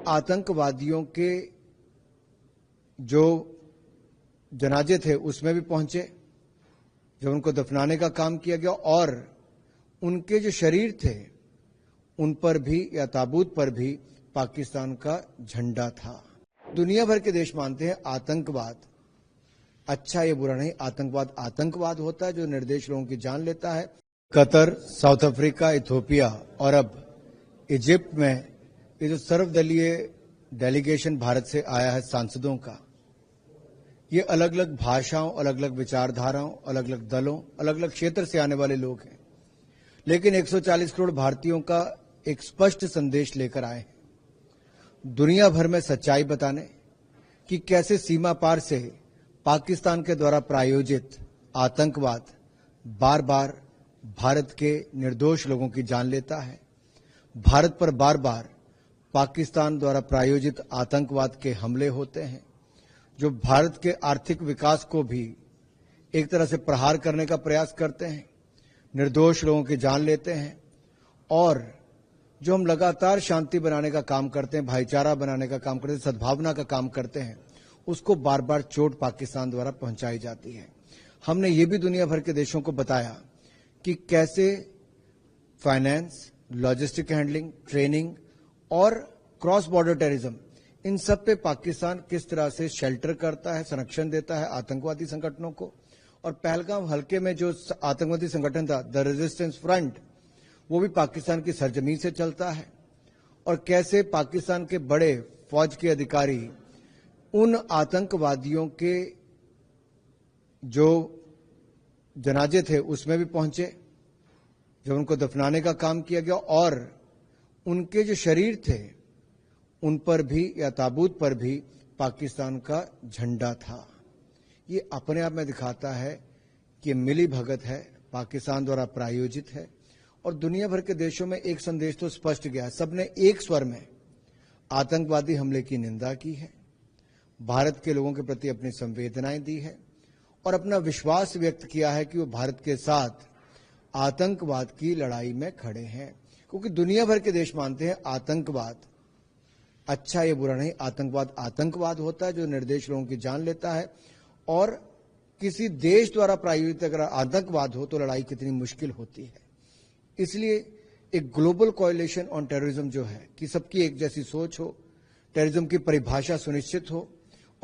आतंकवादियों के जो जनाजे थे उसमें भी पहुंचे, जब उनको दफनाने का काम किया गया, और उनके जो शरीर थे उन पर भी या ताबूत पर भी पाकिस्तान का झंडा था। दुनिया भर के देश मानते हैं आतंकवाद अच्छा या बुरा नहीं, आतंकवाद आतंकवाद होता है जो निर्दोष लोगों की जान लेता है। कतर, साउथ अफ्रीका, इथियोपिया और अब इजिप्ट में ये जो सर्वदलीय डेलीगेशन भारत से आया है सांसदों का, ये अलग अलग भाषाओं, अलग अलग विचारधाराओं, अलग अलग दलों, अलग अलग क्षेत्र से आने वाले लोग हैं, लेकिन 140 करोड़ भारतीयों का एक स्पष्ट संदेश लेकर आए हैं, दुनिया भर में सच्चाई बताने कि कैसे सीमा पार से पाकिस्तान के द्वारा प्रायोजित आतंकवाद बार बार भारत के निर्दोष लोगों की जान लेता है। भारत पर बार बार पाकिस्तान द्वारा प्रायोजित आतंकवाद के हमले होते हैं जो भारत के आर्थिक विकास को भी एक तरह से प्रहार करने का प्रयास करते हैं, निर्दोष लोगों की जान लेते हैं, और जो हम लगातार शांति बनाने का काम करते हैं, भाईचारा बनाने का काम करते हैं, सद्भावना का काम करते हैं, उसको बार बार चोट पाकिस्तान द्वारा पहुंचाई जाती है। हमने ये भी दुनिया भर के देशों को बताया कि कैसे फाइनेंस, लॉजिस्टिक हैंडलिंग, ट्रेनिंग और क्रॉस बॉर्डर टेररिज्म, इन सब पे पाकिस्तान किस तरह से शेल्टर करता है, संरक्षण देता है आतंकवादी संगठनों को। और पहलगाम हल्के में जो आतंकवादी संगठन था द रेजिस्टेंस फ्रंट, वो भी पाकिस्तान की सरजमीन से चलता है, और कैसे पाकिस्तान के बड़े फौज के अधिकारी उन आतंकवादियों के जो जनाजे थे उसमें भी पहुंचे, जब उनको दफनाने का काम किया गया, और उनके जो शरीर थे उन पर भी या ताबूत पर भी पाकिस्तान का झंडा था। ये अपने आप में दिखाता है कि मिली भगत है, पाकिस्तान द्वारा प्रायोजित है, और दुनिया भर के देशों में एक संदेश तो स्पष्ट गया है, सबने एक स्वर में आतंकवादी हमले की निंदा की है, भारत के लोगों के प्रति अपनी संवेदनाएं दी है, और अपना विश्वास व्यक्त किया है कि वो भारत के साथ आतंकवाद की लड़ाई में खड़े हैं। क्योंकि दुनिया भर के देश मानते हैं आतंकवाद अच्छा या बुरा नहीं, आतंकवाद आतंकवाद होता है जो निर्दोष लोगों की जान लेता है, और किसी देश द्वारा प्रायोजित अगर आतंकवाद हो तो लड़ाई कितनी मुश्किल होती है। इसलिए एक ग्लोबल कोएलिशन ऑन टेररिज्म जो है कि सबकी एक जैसी सोच हो, टेररिज्म की परिभाषा सुनिश्चित हो,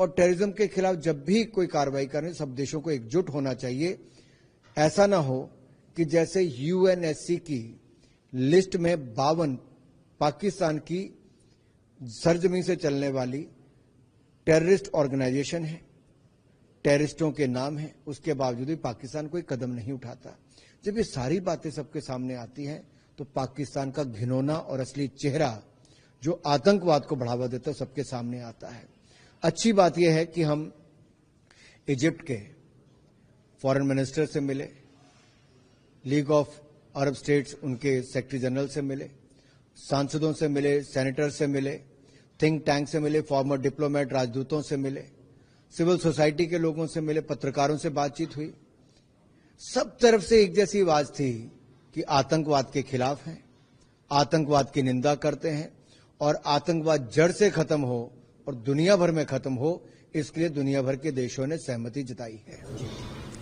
और टेररिज्म के खिलाफ जब भी कोई कार्रवाई करें सब देशों को एकजुट होना चाहिए। ऐसा ना हो कि जैसे यूएनएससी की लिस्ट में 52 पाकिस्तान की सरजमीन से चलने वाली टेररिस्ट ऑर्गेनाइजेशन है, टेररिस्टों के नाम हैं, उसके बावजूद भी पाकिस्तान कोई कदम नहीं उठाता। जब ये सारी बातें सबके सामने आती हैं तो पाकिस्तान का घिनौना और असली चेहरा जो आतंकवाद को बढ़ावा देता है सबके सामने आता है। अच्छी बात यह है कि हम इजिप्ट के फॉरेन मिनिस्टर से मिले, लीग ऑफ अरब स्टेट्स उनके सेक्रेटरी जनरल से मिले, सांसदों से मिले, सेनेटर से मिले, थिंक टैंक से मिले, फॉर्मर डिप्लोमेट राजदूतों से मिले, सिविल सोसाइटी के लोगों से मिले, पत्रकारों से बातचीत हुई। सब तरफ से एक जैसी आवाज थी कि आतंकवाद के खिलाफ हैं, आतंकवाद की निंदा करते हैं, और आतंकवाद जड़ से खत्म हो और दुनिया भर में खत्म हो, इसके लिए दुनिया भर के देशों ने सहमति जताई है।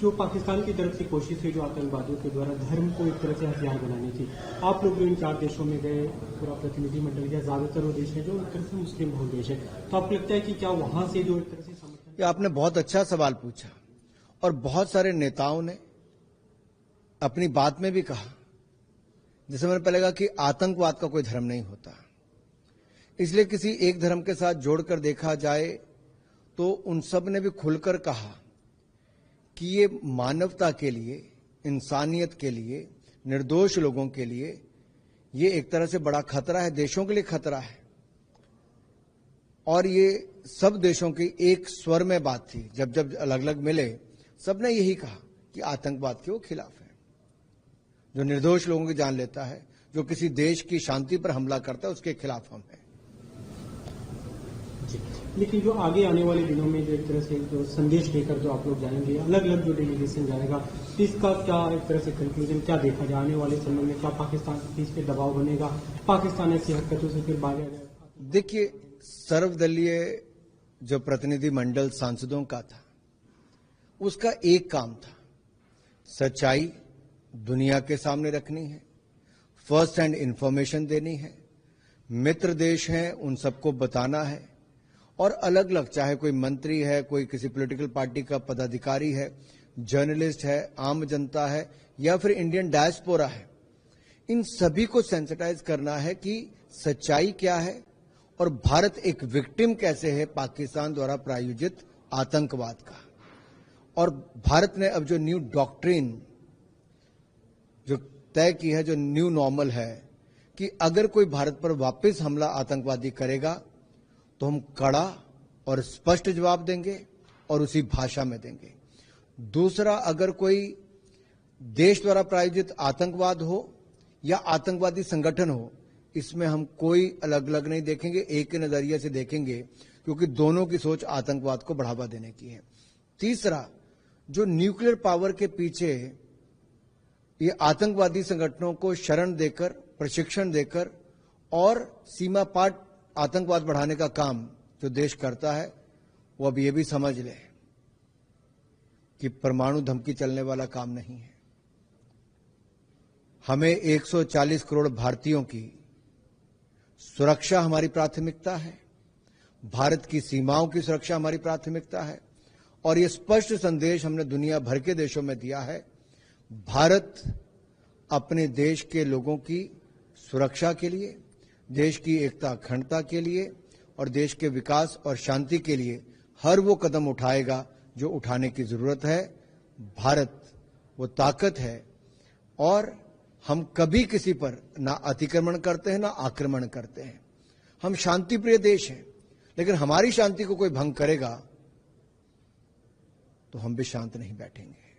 जो पाकिस्तान की तरफ से कोशिश है जो आतंकवादियों के द्वारा धर्म को एक तरह से हथियार बनाने की, आप लोग जो इन 4 देशों में गए, पूरा प्रतिनिधिमंडल गया, ज्यादातर वो देश है जो एक तरह से मुस्लिम बहुल देश है, तो आपको लगता है कि क्या वहां से जो एक तरह से समर्थन? आपने बहुत अच्छा सवाल पूछा, और बहुत सारे नेताओं ने अपनी बात में भी कहा, जैसे मैंने पहले कहा कि आतंकवाद का कोई धर्म नहीं होता, इसलिए किसी एक धर्म के साथ जोड़कर देखा जाए तो उन सब ने भी खुलकर कहा कि ये मानवता के लिए, इंसानियत के लिए, निर्दोष लोगों के लिए ये एक तरह से बड़ा खतरा है, देशों के लिए खतरा है। और ये सब देशों की एक स्वर में बात थी, जब जब अलग अलग मिले सबने यही कहा कि आतंकवाद के वो खिलाफ है, जो निर्दोष लोगों की जान लेता है, जो किसी देश की शांति पर हमला करता है, उसके खिलाफ हम हैं। लेकिन जो आगे आने वाले दिनों में जो एक तरह से जो संदेश लेकर जो आप लोग जाएंगे, अलग अलग जो डेलीगेशन जाएगा, इसका क्या एक तरह से कंक्लूजन क्या देखा जाए आने वाले समय में? क्या पाकिस्तान इस पे दबाव बनेगा, पाकिस्तान ऐसी हरकतों से फिर बाहर आ जाएगा? देखिए, सर्वदलीय जो प्रतिनिधि मंडल सांसदों का था, उसका एक काम था, सच्चाई दुनिया के सामने रखनी है, फर्स्ट हैंड इंफॉर्मेशन देनी है, मित्र देश हैं उन सबको बताना है, और अलग अलग चाहे कोई मंत्री है, कोई किसी पॉलिटिकल पार्टी का पदाधिकारी है, जर्नलिस्ट है, आम जनता है, या फिर इंडियन डायस्पोरा है, इन सभी को सेंसिटाइज करना है कि सच्चाई क्या है और भारत एक विक्टिम कैसे है पाकिस्तान द्वारा प्रायोजित आतंकवाद का। और भारत ने अब जो न्यू डॉक्ट्रिन जो तय की है, जो न्यू नॉर्मल है, कि अगर कोई भारत पर वापस हमला आतंकवादी करेगा तो हम कड़ा और स्पष्ट जवाब देंगे और उसी भाषा में देंगे। दूसरा, अगर कोई देश द्वारा प्रायोजित आतंकवाद हो या आतंकवादी संगठन हो, इसमें हम कोई अलग अलग नहीं देखेंगे, एक ही नजरिए से देखेंगे, क्योंकि दोनों की सोच आतंकवाद को बढ़ावा देने की है। तीसरा, जो न्यूक्लियर पावर के पीछे ये आतंकवादी संगठनों को शरण देकर, प्रशिक्षण देकर और सीमा पार आतंकवाद बढ़ाने का काम जो देश करता है, वो अब ये भी समझ ले कि परमाणु धमकी चलने वाला काम नहीं है। हमें 140 करोड़ भारतीयों की सुरक्षा हमारी प्राथमिकता है, भारत की सीमाओं की सुरक्षा हमारी प्राथमिकता है, और यह स्पष्ट संदेश हमने दुनिया भर के देशों में दिया है। भारत अपने देश के लोगों की सुरक्षा के लिए, देश की एकता अखंडता के लिए और देश के विकास और शांति के लिए हर वो कदम उठाएगा जो उठाने की जरूरत है। भारत वो ताकत है और हम कभी किसी पर ना अतिक्रमण करते हैं ना आक्रमण करते हैं। हम शांति प्रिय देश हैं, लेकिन हमारी शांति को कोई भंग करेगा तो हम भी शांत नहीं बैठेंगे।